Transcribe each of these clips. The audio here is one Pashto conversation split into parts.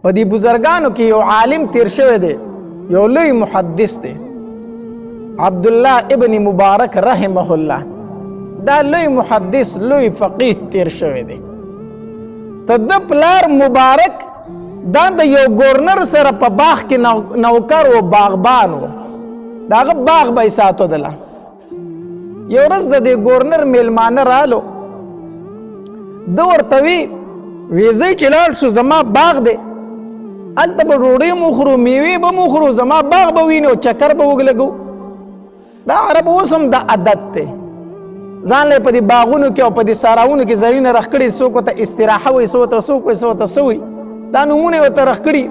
په دې بزرګانو کې یو عالم تیر شوی دی، یو لوی محدث دی، عبدالله ابن مبارک رحمه الله. دا لوی محدث لوی فقیه تیر شوی دی. ته د پلار مبارک دا د یو گورنر سره په باغ کې نوکر و باغبان و، د هغه باغ به یې ساتو دله. یو ورځ د دې گورنر میلمانه رالو، ده ورته وی ځئ چې لاړ شو زما باغ دی، هلته به ډوډۍ مو خورو، میوې به مو خورو، زما باغ به وینو، چکر به وګلګو. دا عربو اوس هم دا عادت دی، ځان له په دې باغونو کې او په دې ساراونو کې ځایونه رخ کړي، څوک ورته استراحه وایي، څوک ورته څوک وایي، څوک ورته څه وایي، دا نومونه یې ورته رخ کړي.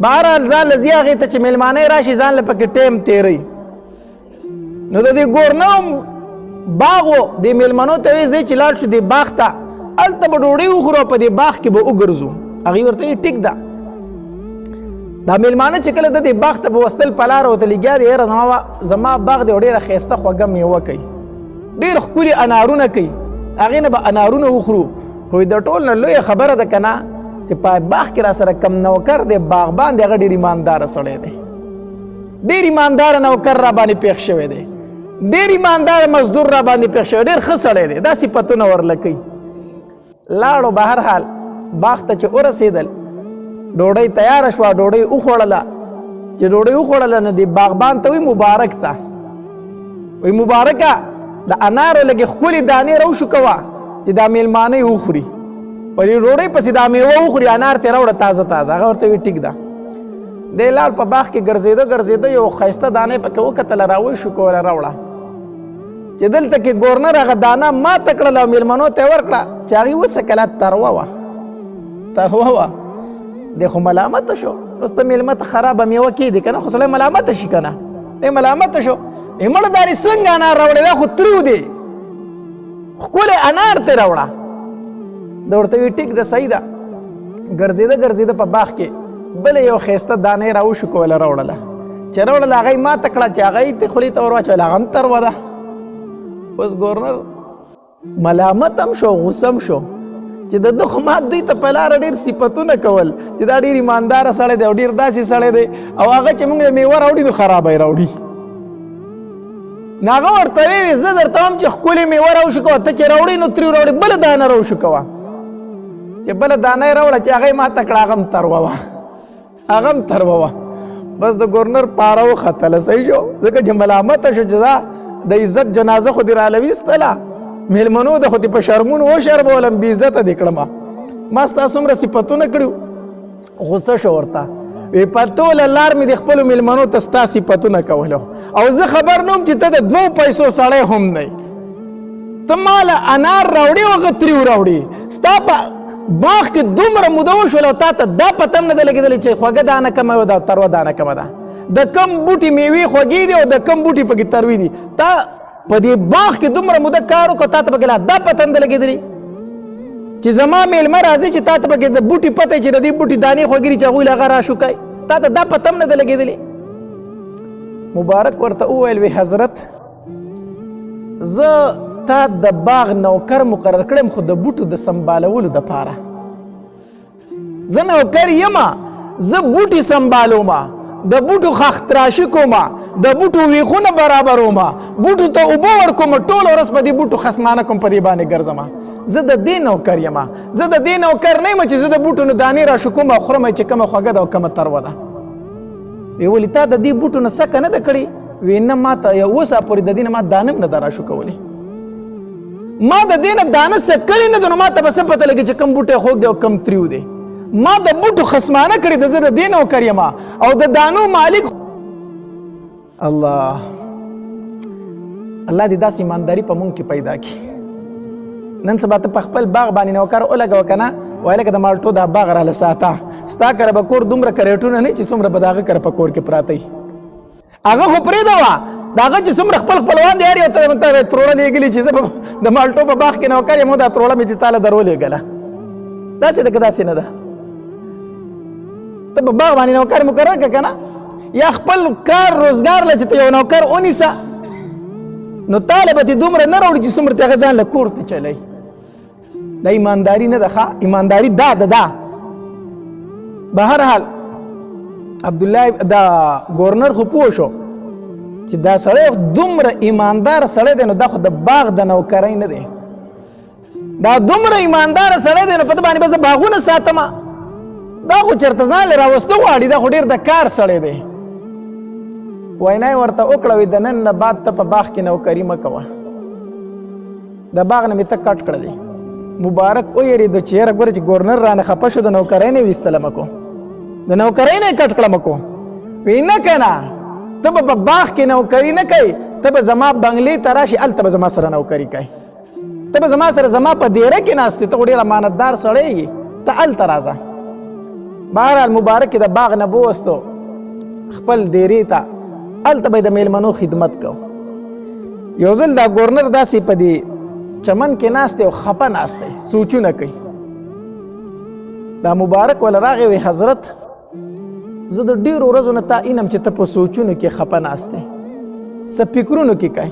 بهرحال ځان له ځي هغې ته چې میلمانه راشي ځان له پکې ټیم تېروي. نو د دې ګورنر هم باغ و، دې میلمنو ته وایي ځئ چې لاړ شو دې باغ ته، هلته به ډوډۍ وخورو او په دې باغ کې به وګرځو. هغې ورته وایي ټیک ده. دا میلمانه چې کله د دې باغ ته به وستل په لاره ورته لګیا دی، یاره زما باغ دی او ډېره ښایسته خوږه میوه کوي، ډېر ښکلي انارونه کوي، هغې نه به انارونه وخورو. خو د ټول نه لویه خبره ده که نه چې په باغ کې را سره کم نوکر دی باغبان دی، هغه ډېر ایمانداره سړی دی، ډېر ایمانداره نوکر را باندې پېښ شوی دی، ډېر ایمانداره مزدور را باندې پېښ شوی، ډېر ښه سړی دی. دا صفتونه ورله کوي. لاړو بهرحال باغ ته چې ورسېدل، ډوډۍ تیاره شوه، ډوډۍ وخوړله. چې ډوډۍ وخوړله نو دې باغبان ته وایي مبارک ته، وایي مبارکه د انارو لږې ښکلې دانې راوشو کوه چې دا میلمانه یې وخوري، په دې ډوډۍ پسې دا میوه وخوري، انار ترې راوړه تازه تازه. هغه ورته وایي ټیک ده. دی لاړ په باغ کې ګرځېده ګرځېده، یو ښایسته دانې پکې وکتله، راوشو کوله راوړه. چې دلته کې ګورنر هغه دانه ماته کړله او میلمنو ته یې ورکړه چې هغې وڅکله، تروه وه، تروه وه. دی خو ملامته شو، اوس ته میلمه ته خرابه میوه کېدې که نه، خو سړی ملامته شي که نه. دی ملامته شو، مړه دارې څنګه انار راوړې، دا خو تریو دی، ښکلی انار ترې راوړه. ده ورته وایي ټیک ده صحیح ده. ګرځېده ګرځېده په باغ کې بله یو ښایسته دانې راوشو کوله راوړله. چې راوړله هغه یې ماته کړه، چې هغه یې خولې ته ور واچوله، هغه هم تروه ده. اوس ګورنر ملامت هم شو، غوسه هم شو چې د ده خو ما دوی ته په لاره ډېر صفتونه کول چې دا ډېر ایمانداره سړی دی او ډېر داسې سړی دی، او هغه چې موږ له میوه راوړي نو خرابه یې راوړي. نو هغه ورته ویې زه درته وایم چې ښکلې میوه راوشو کوه، ته چې راوړې نو ترې راوړې، بله دانه راوشو کوه. چې بله دانه یې راوړه چې هغه یې ماته کړه، هغه هم تروه وه، هغه هم تروه وه. بس د ګورنر پاره وختله، صحیح شو، ځکه چې ملامته شو چې دا د عزت جنازه خو دې راله میلمنو د خو دې په شرمونو وشرمولم، بې عزته دې کړمه، ما ستا څومره صفتونه کړي. غصه شو ورته، وی په ټوله لار مې د خپلو میلمنو ته ستا صفتونه کولو، او زه خبر نه وم چې ته د 2 پیسو سړی هم نه یې. ته ماله انار راوړې او هغه تریو راوړې، ستا په باغ کې دومره موده وشوله او تا ته دا پته هم نه ده لګېدلې چې خوږه دانه کمه او دا تروه دانه کمه ده، د کم بوټي میوې خوږې دي او د کم بوټي پکې تروې دي. تا په دې باغ کې دومره موده کار وکړو، تا ته پکې لا دا پته نه ده لګېدلې چې زما میلمه راځي چې تا ته پکې د بوټي پته چې د دې بوټي دانې خوږې دي چې هغوی له هغه راشوکئ، تا ته دا پته هم نه ده لګېدلې. مبارک ورته وویل وی حضرت زه تا د باغ نوکر مقرر کړم، خو د بوټو د سنبالولو دپاره زه نوکر یمه، زه بوټي سنبالومه، د بوټو خاختراشي کومه، د بوټو ویښونه برابرومه، بوټو ته اوبه ورکومه، ټوله ورځ په دې بوټو خصمانه کوم، په دې باندې ګرځمه. زه د دې نوکر یمه، زه د دې نوکر نه یم چې زه د بوټو نه دانې راشو کوم او خورم چې کومه خوږه ده او کومه تروه ده. وی ولې تا د دې بوټو نه سکه نه ده کړې؟ وی نه، ما ته یو اوسه پورې د دې نه ما دانه هم نه ده راشو کولی، ما د دې نه دانه سکلې نه ده، نو ما ته به څه پته لګي چې کوم بوټی خوږ دی او کوم تریو دی. ما د بوټو خصمانه کړې ده، زه د دې نوکر یم او د دانو مالک. الله دې داسې ایمانداري په مونږ کې پیدا کړي. نن سبا ته په خپل باغ باندې نوکر ولګوه که نه، وایي لکه د مالټو دا باغ راله ساته، ستا کره به کور دومره کریټونه نه چې څومره به د هغه کره په کور کې پراته وي. هغه خو پرېږده د هغه چې څومره خپل خپلوان دی، هر یو ته تروړه لېږلي چې زه د مالټو په باغ کې نوکر یم، دا تروړه مې دې تا له درولېږله. داسې ده که داسې نه ده؟ ته په باغ باندې نوکر مقرر کړه که نه، یا خپل کار روزګار له چې ته یو نوکر ونیسه، نو تاله به تې دومره نه راوړي چې څومره ته هغه ځان له کور ته چلی. دا ایمانداري نه ده ښه، ایمانداري دا ده. بهرحال عبدالله دا گورنر خو پوه شو چې دا سړی دومره ایماندار سړی دی نو دا خو د باغ د نوکرۍ نه دی، دا دومره ایماندار سړی دی نو په ده باندې به زه باغونه ساتم، دا خو چېرته ځان له راوسته غواړي، دا خو ډېر د کار سړی دی. وینا یې ورته وکړه وایي د نن نه بعد ته په باغ کې نوکري مه کوه، د باغ نه مې ته کټ کړه دی. مبارک ویرېدو چې یاره ګوره چې ګورنر رانه خفه شو د نوکرۍ نه یې ویستله مکو، د نوکرۍ نه یې کټ کړه مکو. وی نه که نه ته به په باغ کې نوکري نه کوي، ته به زما بنګلې ته راشي هلته به زما سره نوکري کوي، ته به زما سره زما په دیره کې ناست ته خو ډېر امانتدار سړی یې، ته هلته راځه. بهرحال مبارک د باغ نه بوستو خپل دیرې ته، هلته به یې د میلمنو خدمت کو. یو ځل دا ګورنر داسې په دې چمن کې ناست دی او خفه ناست دی، سوچونه کوي. دا مبارک وله راغی وی حضرت زه د ډېرو ورځو نه تا اینم چې ته په سوچونو کې خفه ناست دی، څه فکرونو کې کوي،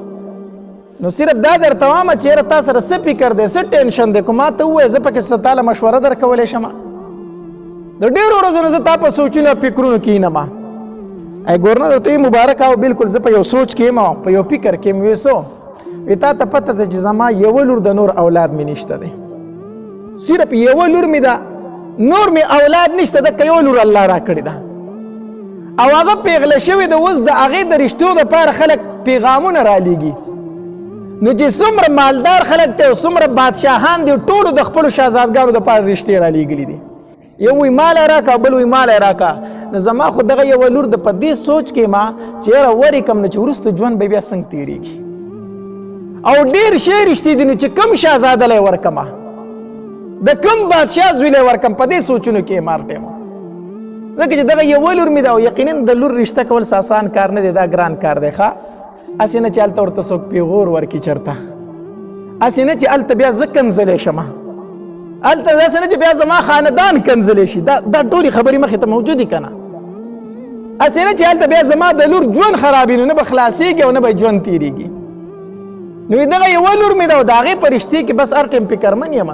نو صرف دا درته وایم چې یاره تا سره څه فکر دی، څه ټینشن دی، که ما ته ووایې زه پکې څه تاله مشوره در کولی شم. د ډېرو ورځو نه زه تا په سوچونو او فکرونو کې ینم. ای ګورنر ورته مبارک او بالکل زه په یو سوچ کې یم، په یو فکر کې یم. وی څو؟ وی تا ته پته ده چې زما یوه لور د نور اولاد مې نشته دی، صرف یوه لور مې ده، نور مې اولاد نشته ده، که یوه لور الله را کړې ده او هغه پیغله شوې ده. اوس د هغې د رشتو دپاره خلک پیغامونه رالیږي، نو چې څومره مالدار خلک دی او څومره بادشاهان دي ټولو د خپلو شهزادګانو دپاره رشتې رالیږلي دي. یو وی مالی راکه بل وی مالی راکه. نو زما خو دغه یوه لور د په دې سوچ کې ما چې یاره ورکم نو چې وروسته ژوند به بیا څنګه تېرېږي او ډېر شی رشتې دي، نو چې کم شهزاده لی ورکمه، د کم بادشاه زوی لی ورکم، په دې سوچونو کې مار ټیم. ځکه چې دغه یوه لور مې ده او یقینا د لور رشته کول آسان کار نه دی، دا ګران کار دی. ښه هسې نه چې هلته ورته څوک پیغور ورکړي چېرته، هسې نه چې هلته بیا زه کنځلی شم، هلته داسې نه چې بیا زما خاندان کنځلی شي. دا ټولې خبرې مخې ته موجودې که نه، هسې نه چې هلته بیا زما د لور ژوند خرابي، نو نه به خلاصېږي او نه به ژوند تېرېږي. نو دغه یوه لور مې ده او د هغې په رشتې کې بس هر ټیم فکرمن یم.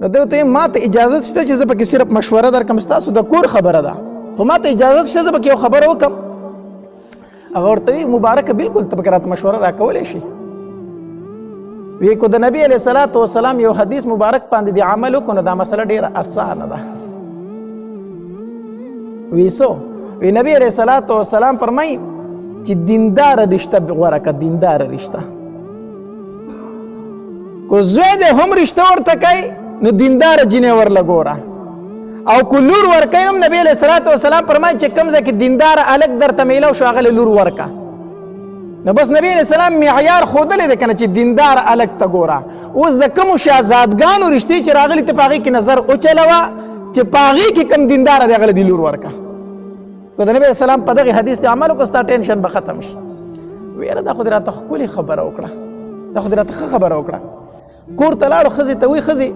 نو ده ورته وایم ما ته اجازه شته چې زه پکې صرف مشوره درکړم، ستاسو د کور خبره ده، خو ما ته اجازه شته زه پکې یو خبره وکړم. هغه ورته وایي مبارکه بالکل ته پکې راته مشوره راکولی شي. وی کو د نبی علیه الصلاة والسلام یو حدیث مبارک باندې د عمل وکړو نو دا مسله ډېره اسانه ده. وی څو؟ وی نبی علیه الصلاة والسلام فرمایي چې دینداره رشته غوره کړه، دینداره رشته. کو زوی دی هم رشته ورته کوي نو دینداره جینۍ ورله ګوره، او که لور ورکوي هم نبی علیه الصلاة والسلام فرمایي چې کوم ځای کې دینداره هلک درته میلاو شو هغه لور ورکه. نو بس نبی علیه السلام معیار ښودلی دی که نه چې دیندار هلک ته ګوره. اوس د کومو شهزادګانو رشتې چې راغلي ته په هغې کې نظر وچلوه چې په هغې کې کوم دینداره دی هغه له دې لور ورکه. که د نبی علیه السلام په دغې حدیث ته عمل وکړه ستا ټینشن به ختم شي. ویره دا خو دې راته ښکلې خبره وکړه، دا خو دې راته ښه خبره وکړه. کور ته لاړو ښځې ته وایي ښځې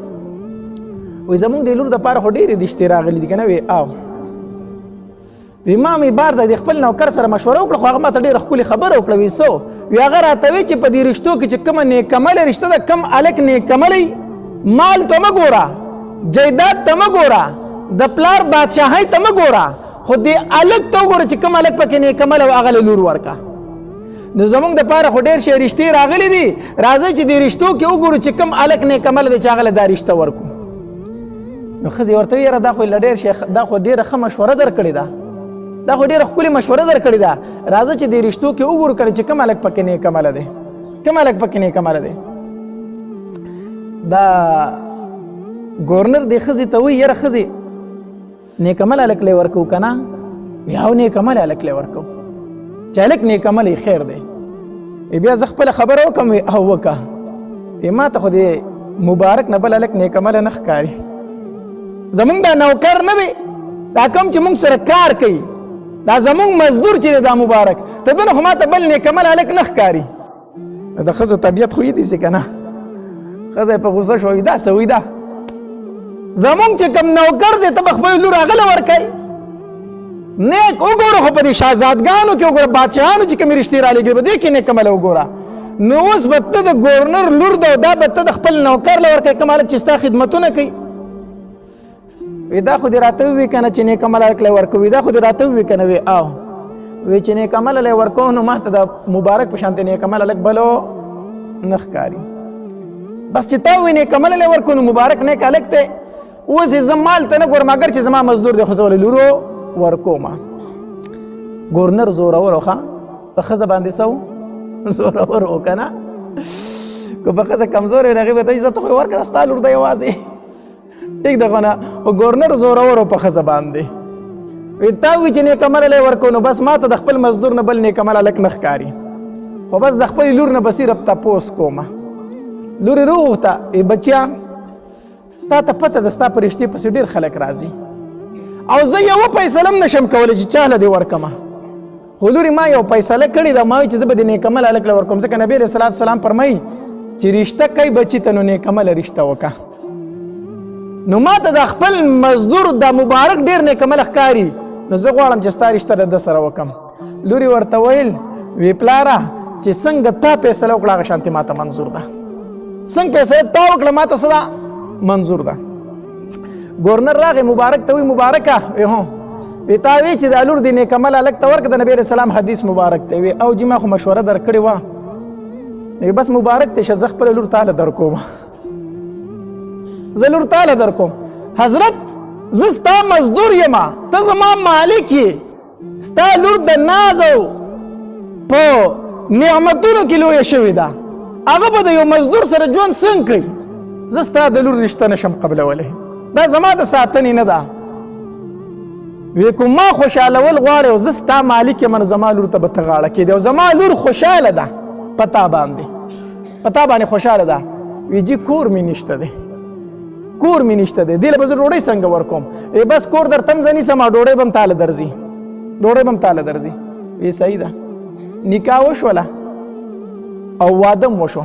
وایي زمونږ د لور دپاره خو ډېرې رشتې راغلي دي که نه. وی او وی ما مې بار د خپل نوکر سره مشوره وکړه خو هغه ما ته ډېره ښکلې خبره وکړه. وی څو؟ وی هغه راته وی چې په دې رشتو کې چې کومه نیکمله رشته ده، کم هلک نیکملی مال ته مه ګوره، جایداد ته مه ګوره، د پلار بادشاهۍ ته مه ګوره، خو دې هلک ته وګوره چې کوم هلک پکې نیکمله و هغه له لور ورکه. نو زمونږ دپاره خو ډېر شی رشتې راغلي دي، راځئ چې دې رشتو کې وګورو چې کوم هلک نیکمله دی چې هغه له دا رشته ورکو. نو ښځې ورته ویې یاره دا خو له ډېر شی دا خو ډېره ښه مشوره در کړې ده، دا خو ډېره ښکلې مشوره در کړې ده، راځه چې دې رشتو کې وګورو که نه چې کوم هلک پکې نیکمله دی، کوم هلک پکې نیکمله دی. دا ګورنر دې ښځې ته وایي یاره ښځې نیکمل هلک لی ورکو که نه؟ وی او نیکمل هلک لی ورکو چې هلک نیکملی خیر دی. بیا زه خپله خبره وکړم. وی او وکړه. وی ما ته خو دې مبارک نه بل هلک نیکمله نه ښکاري، زمونږ دا نوکر نه دی، دا کوم چې مونږ سره کار کوي، دا زمونږ مزدور چې دی دا مبارک، ته ده نه خو ما ته بل نیکمل هلک نه ښکاري. د ښځو طبیعت خو یې داسې که نه. ښځه په غوسه شوه. وي دا څه وایي دا زمونږ چې کوم نوکر دی ته به خپل لور هغه له ورکوي. نیک وګوره خو په دې شهزادګانو کې وګوره، بادشاهانو چې کومې رشتې رالیږلي په دې کې نیکمله وګوره. نو اوس به ته د ګورنر لور ده او دا به ته د خپل نوکر له ورکوي کوم هلک چې ستا خدمتونه کوي. وی دا خو دې راته ووي که نه چې نیک عمل هلک لی ورکو وي دا خو دې راته ووي که نه وی او وی چې نیک عمل لی ورکو نو ما ته د مبارک په شانتې نیک عمل هلک بلو نه ښکاري بس چې تا ووي نیک عمل لی ورکو نو مبارک نیک هلک دی اوس یې زه مال ته نه ګورم اګر چې زما مزدور دی خو زه ولې لورو ورکومه ګورنر زورور و ښه په ښځه باندې څه و زورور و که نه که په ښځه کمزوری وي نو هغې به ته عزت خو یې ورکړه ستا لور ده یوازې ټیک ده خو نه ګورنر زورور و په ښځه باندې وی تا ووي چې نیک عمل لی ورکو نو بس ما ته د خپل مزدور نه بل نیک عمل هلک نه ښکاري خو بس د خپلې لور نه به صرف تپوس کومه لور یې راوغوښته وی بچیا تا ته پته ده ستا په رښتې پسې ډېر خلک راځي او زه یوه فیصله هم نشم کولی چې چاله دې ورکمه خو لورې ما یو فیصله کړې ده ما وایي چې زه به د نیک عمل هلک له ورکوم ځکه نبي علیه صلات وسلام فرمایي چې رشته کوي بچي ته نو نیک عمله رشته وکړه نو ما ته د خپل مزدور د مبارک ډېر نیک عمل ښکاري نو زه غواړم چې ستا رشته د ده سره وکړم لورې ورته ویل وی پلاره چې څنګه تا فیصله وکړه هغه شانتې ما ته منظور ده څنګه فیصله تا وکړه ما ته څه ده منظور ده ګورنر راغی مبارک ته وی مبارکه وی هو وی تا وی چې دا لور د نیک عمل هلک ته ورکړه د نبي علیه السلام حدیث مبارک دی وی او جي ما خو مشوره درکړې وه بس مبارک ته شه زه خپله لور تاله درکوم زه لور تاله درکوم حضرت زه ستا مزدور یم ته زما مالک یې ستا لور د ناز او په نعمتونو کې لویه شوې ده هغه به د یو مزدور سره ژوند څنګه کوي زه ستا د لور رشته نشم قبلولی دا زما د ساتنې نه ده وی کوم ما خوشحالول غواړې او زه ستا مالک یم نو زما لور ته به ته غاړه کېدې او زما لور خوشحاله ده په تا باندې خوشحاله ده وی جي کور مې نشته دی کور مې نشته دی دې له به زه ډوډۍ څنګه ورکوم بس کور درته هم زه نیسم او ډوډۍ به هم تاله درځي وی صحیح ده نکاح وشوله او واده هم وشو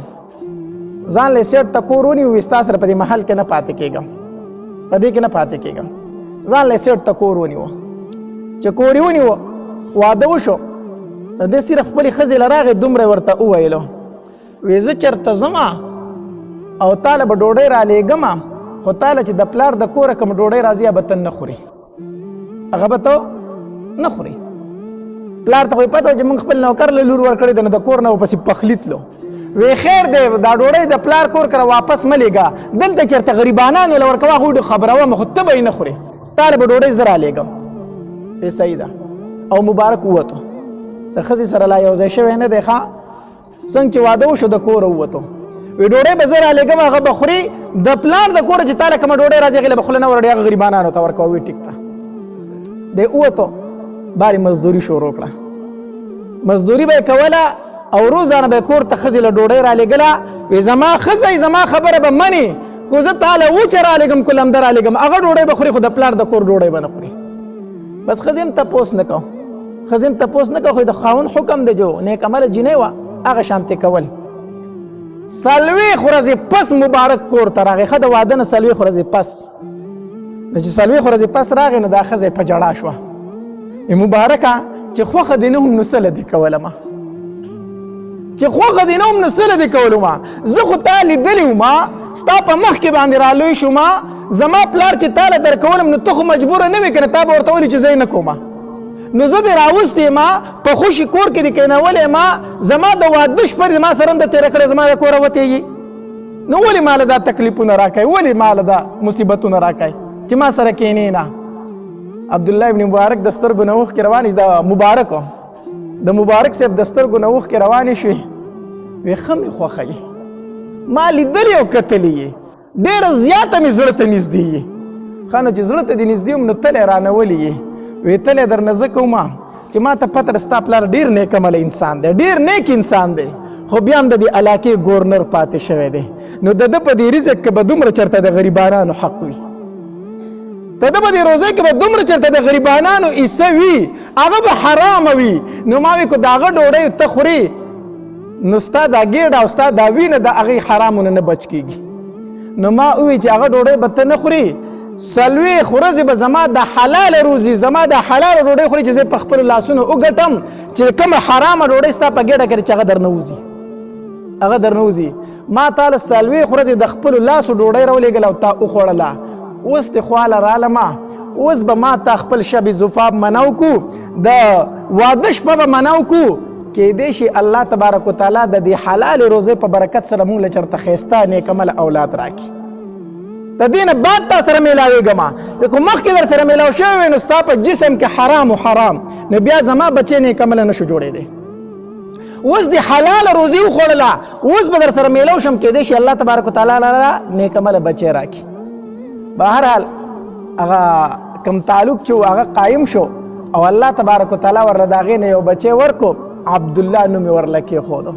ځان له سیټ ته کور ونیو وي ستا سره په دې محل کې نه پاتې کېږم ځان له سیټ ته کور ونیو چې کور یې ونیو واده وشو نو دې صرف خپلې ښځې له راغې دومره ورته وویلو وی زه چېرته ځمه او تاله به ډوډۍ رالیږمه خو تاله چې د پلار د کوره کوم ډوډۍ راځي هغه به ته نه خوري پلار ته خو یې پته و چې موږ خپل نوکر له لور ورکړې ده نو د کور نه ورپسې پخلی تلو وی خیر دی دا ډوډۍ د پلار کور کره واپس مه لیږه دلته چېرته غریبانانو له ورکوه هغوی خبروم خو ته به یې نه خورې تاله به ډوډۍ زه رالیږم وی صحیح ده او مبارک ووتو د ښځې سره لا یو ځای شوی نه دی ښه څنګه چې واده وشو د کوره ووتو وی ډوډۍ به زه رالیږم هغه به خوري د پلار د کوره چې تاله کومه ډوډۍ راځي هغې له به خوله نه ورړي هغه غریبانانو ته ورکوه وی ټیک ده دی ووتو بارې مزدوري شروع کړه مزدوري به یې کوله او روزانه به یې کور ته ښځې له ډوډۍ رالیږله وی زما ښځی زما خبره به منې کو زه تاله وچه رالیږم کو لمده رالیږم هغه ډوډۍ به خوري خو د پلار د کور ډوډۍ به نه خوري بس ښځې هم تپوس نه کو خو د خاوند حکم دی جو نیک عمله جینۍ وه هغه شانتې کول 40 ورځې پس مبارک کور ته راغی ښه د واده نه 40 ورځې پس نو چې 40 ورځې پس راغی نو دا ښځه په جړا شوه مبارکه چې خوښه دې نه هم نو څه له دې کولمه زه خو تا لیدلی وما ستا په مخ کې باندې رالوی شوما زما پلار چې تاله درکولم نو ته خو مجبوره نه وې که نه تا به ورته ویلي چې زه یې نه کومه نو زه دې راوستې ما په خوشي کور کې دې کېنولې ما زما د واده شپه دې ما سره هم د تېره کړې زما د کوره وتېږي نو ولې ما له دا تکلیفونه راکوي ولې ما له دا مصیبتونه راکوي چې ما سره کېنې نه عبدالله ابن مبارک د سترګو نه اوښکې روانې د مبارک صاحب د سترګو نه اوښکې روانې شوې وی ښه مې خوښوي ما لیدلې او کتلې یې ډېره زیاته مې زړه ته نږدې یې ښه نو چې زړه ته دې نږدې وم نو تلی رانولې یې وی تلی درنه زه کومه چې ما ته پته ده ستا پلار ډېر نیک عمله انسان دی ډېر نیک انسان دی خو بیا هم د دې علاقې ګورنر پاتې شوی دی نو د ده په دې رزق کې به دومره چېرته د غریبانانو حق وي د ده په دې روزۍ کې به دومره چېرته د غریبانانو حصه وي هغه به حرامه وي نو ما وی که د هغه ډوډۍ ته خوري نو ستا دا ګېډه او ستا دا وینه د هغې حرامونه نه بچ کېږي نو ما ووی چې هغه ډوډۍ به ته نه خوري 40 ورځې به زما د حلاله روزي زما د حلاله ډوډۍ خوري چې زه په خپلو لاسونو وګټم چې کومه حرامه ډوډۍ ستا په ګېډه کې چې هغه درنه وځي ما تاله 40 ورځې د خپلو لاسو ډوډۍ راولېږله او تا وخوړله اوس دې خواله رالمه اوس به ما ته خپل شب زفاف منو کو د واده شپه به منو کو کیدای شي الله تبارک وتعالی د دې حلال روزې په برکت سره موږ له چرته ښایسته نیکمل اولاد راکړي. د دې نه بعد تا سره میلاوېږم که مخکې در سره میلاو شوی وي نو ستا په جسم کې حرام و حرام نو بیا زما بچی نیکمله نشو جوړېدی. اوس د حلال روزي وخوړله اوس به در سره میلاو شم کیدای شي الله تبارک وتعالی لره نیکمله بچی راکړي. بهرحال هغه کم تعلق چې هغه قایم شو او الله تبارک وتعالی ورله د هغې نه یو بچی ورکو عبدالله نوم یې ورله کېښودو.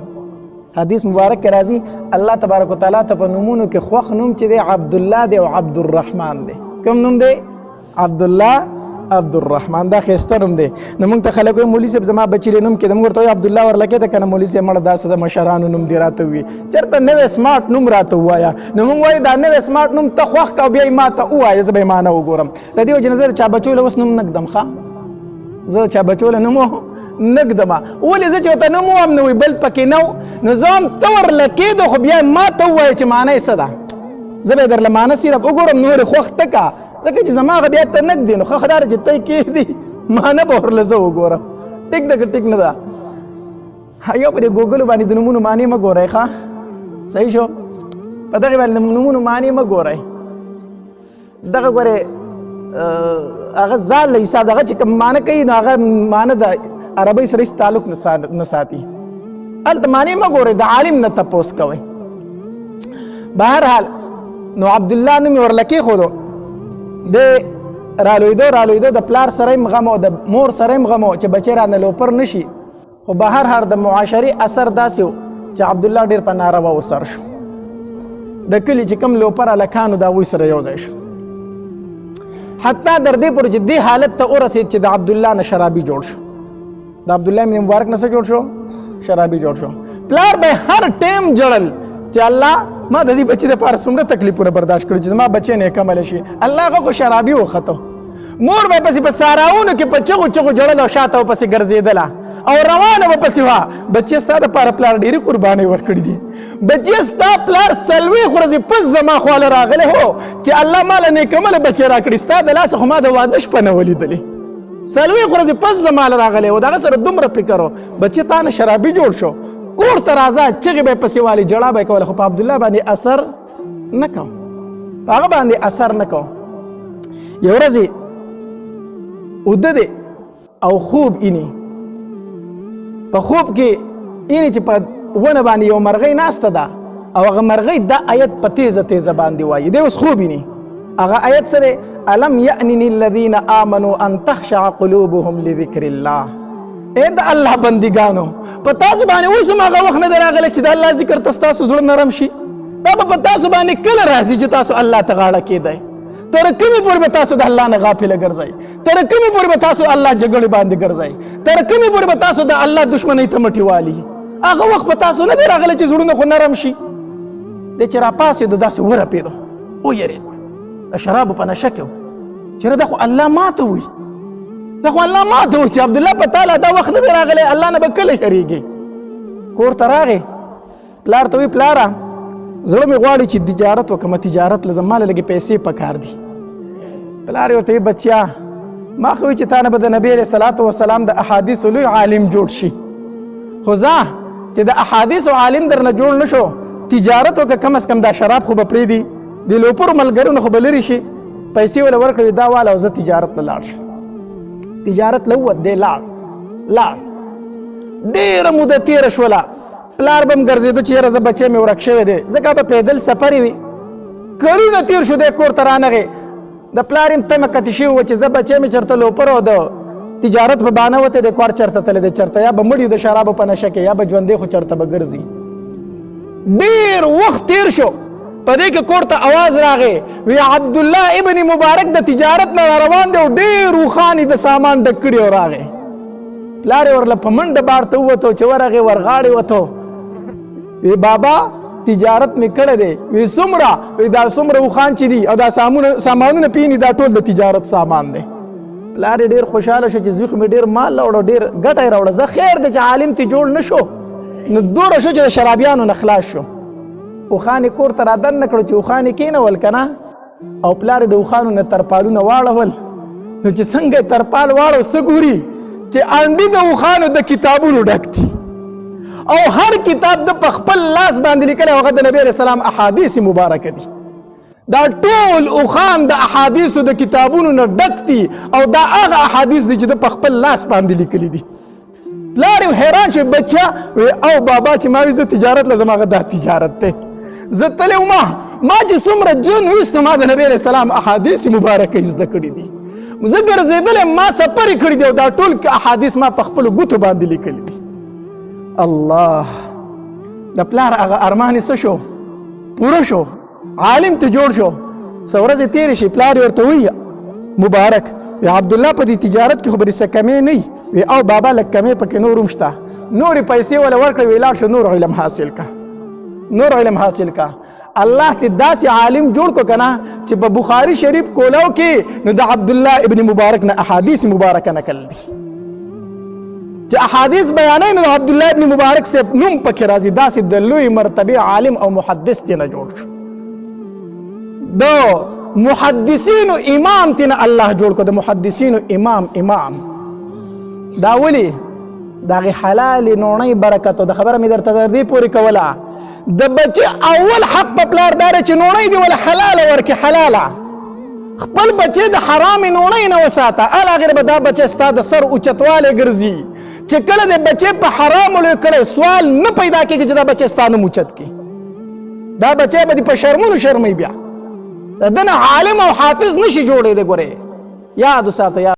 حدیث مبارک کې راځي الله تبارک وتعالی ته په نومونو کې خوښ نوم چې دی عبدالله دی او عبدالرحمن دی. کوم نوم دی؟ عبدالله عبدالرحمن. دا ښایسته نوم دی. نو موږ ته خلک وایي مولوي صاحب زما بچي نوم کې د موږ ورته وایي عبدالله ورله کېده که نه مولوي صاحب مړه داسې د مشرانو نوم دې راته ووایي چېرته نوی سمارټ نوم راته ووایه. نو موږ وایو دا نوی سمارټ نوم ته خوښ که او بیا یې ما ته ووایه زه به یې معنی وګورم. د دې وجې نه زه د چا بچو له اوس نوم نه ږدم ښه زه د چا بچو له نوم نه ږدمه ولې زه چې ورته نوم ووایم نو وایي بل پکې نه و نو زه هم ته ورله کېدو خو بیا ما ته ووایه چې معنی یې څه ده زه به یې درله معنی صرف وګورم نورې خوښ ته که ځکه چې زما هغه بیا ته نه ږدي نو ښه خو دا ده چې ته یې کېږدي معنی به ورله زه وګورم. ټیک ده که ټیک نه ده. یو په دې ګوګلو باندې د نومونو معنی مه ګورئ ښه صحیح شو په دغې باندې د نومونو معنی مه ګورئ. دغه ګورې هغه ځان له حساب هغه چې کوم معنی کوي نو هغه معنی د عربۍ سره هېڅ تعلق نه ساتي. هلته معنی مه ګورئ د عالم نه تپوس کوئ. بهرحال نو عبدالله نوم یې ورله کېښودو. د رالویدو د پلار سره یې غم او د مور سره یې غم چې بچی رانه لوپر نشي خو بهرحال د معاشري اثر داسې و چې عبدالله ډېر په ناروا وسر شو. د کلي چې کوم لوپر هلکانو د هغوی سره یو ځای شو حتی در دې پورې چې دې حالت ته ورسېد چې د عبدالله نه شرابي جوړ شو. د عبدالله بن مبارک نه څه جوړ شو؟ شرابي جوړ شو. پلار به هر ټیم جړل چې الله ما د دې بچي دپاره څومره تکلیفونه برداشت کړي چې زما بچی نیکمله شي. الله هغه خو شرابي وختو. مور به پسې په ساراونو کې په چغو چغو جړل او شاته ورپسې ګرځېدله او روانه به پسې وه. بچی ستا دپاره پلار ډېرې قربانۍ ورکړي دي. بچی ستا پلار څلوېښت ورځې پس زما خواله راغلی هو چې الله ما له نیکمله بچی راکړي ستا د لاسه خو ما د واده شپه نه ولیدلې. څلوېښت ورځې پس زما له راغلی و د هغه سره دومره فکر و بچی تا نه شرابي جوړ شو کور ته راځه چغې به یې پسې والي جړا به یې کوله خو په عبدالله باندې اثر نه کو په هغه باندې اثر نه کو. یو ورځې اوده دی او خوب اینی په خوب کې اینی چې په ونه باندې یو مرغۍ ناسته ده او هغه مرغۍ دا آیت په تیزه تیزه باندې وایي. دی اوس خوب اینی هغه آیت څه دی؟ الم یأنن الذین آمنوا ان تخشع قلوبهم لذکر الله. ای د الله بندګانو په تاسو باندې اوس هم هغه وخت نه دی راغلی چې د الله ذکر ته ستاسو زړه نرم شي. دا به په تاسو باندې کله راځي چې تاسو الله ته غاړه کېدئ. تر کومې پورې به تاسو د الله نه غافله ګرځئ؟ تر کومې پورې به تاسو الله جګړې باندې ګرځئ؟ تر کومې پورې به تاسو د الله دښمنۍ ته مټې والي؟ هغه وخت په تاسو نه دی راغلی چې زړونه خو نرم شي. دی چې راپاڅېدو داسې ورپېدو ویرېد د شرابو په نشه کې و چېرې دا خو الله ماته وایي دا خو الله ماته وایي چې عبدالله په تاله دا وخت نه دی راغلی الله نه به کله هېرېږي. کور ته راغی پلار ته وایي پلاره زړه مې غواړي چې تجارت وکړم تجارت له زما له لږې پیسې پکار دي. پلار یې ورته وایي بچیا ما خو وایي چې تا نه به د نبي علیه صلات وسلام د احادیثو لوی عالم جوړ شي خو ځه چې د احادیثو عالم در نه جوړ نه شو تجارت وکړه کم از کم دا شراب خو به پرېږدي د لوپرو ملګرو نه خو به لرې شي پیسې وله ورکړې دا واله او زه تجارت له لاړ شم. تجارت له ووت دی لاړ ډېره موده تېره شوله پلار به م ګرځېدو چې یاره زه بچی مې ورک شوی دی ځکه به پیدل سفرې وي. کلونه تېر شو دی کور ته رانغې د پلار یم تمه کتې شوي وه چې زه بچی مې چېرته لوپر او د تجارت په بانه وتی دی کور چېرته تللی دی چېرته یا به مړي د شرابو په نشه کې یا به ژوندی خو چېرته به ګرځي. ډېر وخت تېر شو په دې کې کور ته اواز راغی وی عبدالله ابن مبارک د تجارت نه روان دی او ډېر اوښان د سامان ډک کړي او راغی. پلار یې ورله په منډه بار ته ووتو چې ورغې ورغاړې وتو وی بابا تجارت مې کړی دی. وی څومره؟ وی دا څومره اوښان چې دي او دا سامانونه پینې دا ټول د تجارت سامان دی. پلار یې ډېر خوشحاله شو چې زوی خو مې ډېر مال راوړه ډېر ګټه یې راوړه زه خیر دی چې عالم تی جوړ نه شو نو دوره شو چې د شرابیانو نه خلاص شو. اوښان یې کور ته رادن نه کړو چې اوښان یې کېنول که نه او پلار د اوښانو نه ترپالونه واړول. نو چې څنګه یې ترپال واړو څه ګوري چې انډي د اوښانو د کتابونو ډک دي او هر کتاب د په خپل لاس باندې لیکلی هغه د نبي علیه السلام احادیث مبارکه دي. دا ټول اوښان د احادیثو د کتابونو نه ډک دي او دا هغه احادیث دي چې د په خپل لاس باندې لیکلي دي. پلار یې حیران شو بچیا او بابا چې ما وي زه تجارت لازم هغه دا تجارت دی زه تللی وما چې څومره جون وروسته ما د نبي علیه السلام احادیث مبارکه زده کړي دي. زه ګرځېدلی ما سفرې کړي دي او دا ټول احادیث ما په خپلو ګوتو باندې لیکلي دي. الله د پلار هغه ارمان یې څه شو پوره شو عالم ته جوړ شو. څه ورځې تېرې شي پلار یې ورته وایي مبارک وی عبدالله په دې تجارت کې خو به دې څه کمې نه وي او بابا لږ کمې پکې نور هم شته نورې پیسې وله ورکړه وی لاړ شو نور علم حاصل کا نور علم حاصل کا. الله دې داسې عالم جوړ کو که نه چې په بخاري شریف کولو کې نو د عبدالله ابن مبارک نه احادیث مبارکه نقل دي چې احادیث بیانوي نو د عبدالله ابن مبارک صاحب نوم پکې راځي. داسې د لوی مرتبه عالم او محدث تی نه جوړ شو. د محدثینو امام تی نه الله جوړ کو. د محدثینو امام دا ولي د هغې حلالې نوڼۍ برکت او د خبره مې درته تر دې پورې کوله د بچه اول حق په پلار دا دی چې نوڼۍ دې وله حلاله ورکړي حلاله خپل بچې د حرامې نوڼۍ نه وساته. هغې به دا بچه ستا د سر اوچتوالی ګرځي چې کله د بچې په حرامو لوی کړی سوال نه پیدا کېږي چې دا بچه ستا نوم اوچت کړي. دا بچه به دې په شرمونو شرموي بیا د ده نه عالم او حافظ نشي جوړېدی. ګورې یاد وساته.